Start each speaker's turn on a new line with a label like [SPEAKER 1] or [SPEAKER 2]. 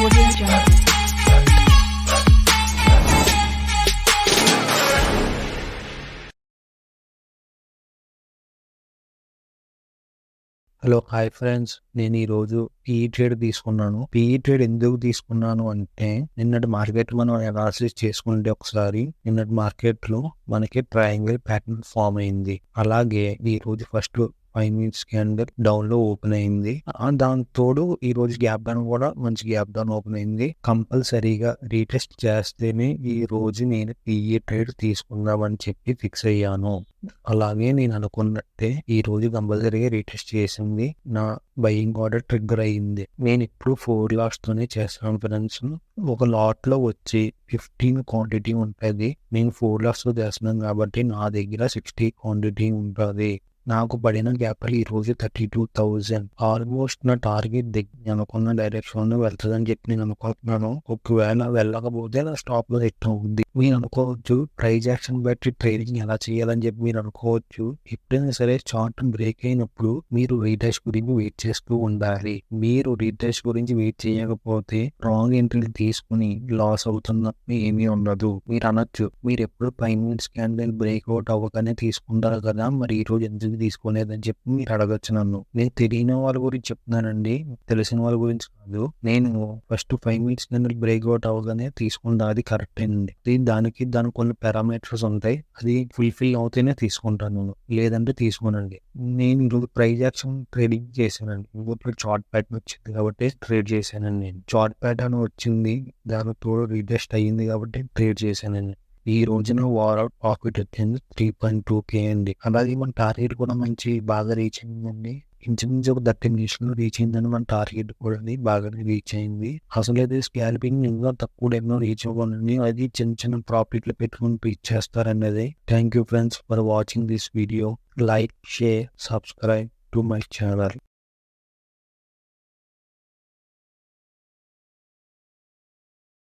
[SPEAKER 1] Audio Jungle.
[SPEAKER 2] Hello hi friends, నేను ఈరోజు PE trade తీసుకున్నాను. పీఈ ట్రేడ్ ఎందుకు తీసుకున్నాను అంటే, నిన్నటి మార్కెట్ మనం అనాలిసిస్ చేసుకుంటే ఒకసారి నిన్నటి మార్కెట్లో మనకి ట్రయాంగిల్ ప్యాటర్న్ ఫామ్ అయింది. అలాగే ఈ రోజు ఫస్ట్ 5 minutes క్యాండిల్ డౌన్ లో ఓపెన్ అయింది. దాని తోడు ఈ రోజు గ్యాప్ డౌన్ కూడా మంచి గ్యాప్ డౌన్ ఓపెన్ అయింది. కంపల్సరీగా రీటెస్ట్ చేస్తేనే ఈ రోజు నేను పీఈ ట్రేడ్ తీసుకుందామని చెప్పి ఫిక్స్ అయ్యాను. అలాగే నేను అనుకున్నట్టే ఈ రోజు కంపల్సరీగా రీటెస్ట్ చేసింది. నా బయింగ్ ఆర్డర్ ట్రిగ్గర్ అయ్యింది. నేను ఇప్పుడు 4 lots తోనే చేస్తాను ఫ్రెండ్స్. ఒక లాట్ లో వచ్చి 15 క్వాంటిటీ ఉంటుంది. నేను 4 lots తో చేస్తున్నాను కాబట్టి నా దగ్గర 60 క్వాంటిటీ ఉంటుంది. నాకు పడిన క్యాపిటల్ ఈ రోజు 32,000. ఆల్మోస్ట్ నా టార్గెట్ దగ్గర అనుకున్న డైరెక్షన్ లో వెళ్తుందని చెప్పి నేను అనుకుంటున్నాను. ఒకవేళ వెళ్ళకపోతే నా స్టాప్ లో హిట్ అవుద్ది. మీరు అనుకోవచ్చు ప్రైజ్ యాక్షన్ బట్టి ట్రేడింగ్ ఎలా చేయాలని చెప్పి మీరు అనుకోవచ్చు. ఎప్పుడైనా సరే చార్ట్ బ్రేక్ అయినప్పుడు మీరు రీటెస్ట్ గురించి వెయిట్ చేస్తూ ఉండాలి. మీరు రీటెస్ట్ గురించి వెయిట్ చేయకపోతే రాంగ్ ఎంట్రీ తీసుకుని లాస్ అవుతున్నట్టు ఏమీ ఉండదు. మీరు అనొచ్చు, మీరు ఎప్పుడు 5 minutes క్యాండిల్ బ్రేక్అవుట్ అవ్వగానే తీసుకుంటారు కదా, మరి ఈ రోజు ఎందుకు తీసుకోలేదని చెప్పి మీరు అడగచ్చు నన్ను. నేను తెలియని వాళ్ళ గురించి చెప్తున్నానండి, తెలిసిన వాళ్ళ గురించి కాదు. నేను ఫస్ట్ 5 minutes క్యాండిల్ బ్రేక్అవుట్ అవ్వగానే తీసుకుంటా, అది కరెక్ట్ అండి. దానికి కొన్ని పారామీటర్స్ ఉంటాయి, అది ఫుల్ఫిల్ అవుతేనే తీసుకుంటాను, లేదంటే తీసుకోనండి. నేను ఈరోజు ప్రైజ్ యాక్షన్ ట్రేడింగ్ చేశానండి. ఇప్పుడు చార్ట్ ప్యాటర్న్ వచ్చింది కాబట్టి ట్రేడ్ చేశానండి. నేను చార్ట్ ప్యాటర్న్ వచ్చింది, దానితో రీటెస్ట్ అయ్యింది కాబట్టి ట్రేడ్ చేశానండి. ఈ రోజున ఓవరాల్ ప్రాఫిట్ వచ్చింది 3.2k అండి. అలాగే మన టార్గెట్ కూడా మంచి బాగా రీచ్ అయిందండి. ఇంచుమించు ఒక 30 minutes రీచ్ అయిందని మన టార్గెట్ కూడా బాగానే రీచ్ అయింది. అసలు అయితే స్కాల్పింగ్ ఇంకా తక్కువ ఎన్నో రీచ్ అవ్వాలని, అది చిన్న చిన్న ప్రాఫిట్లు పెట్టుకుని ఇచ్చేస్తారండి. అది thank you friends for watching this video. Like, share, subscribe to my channel.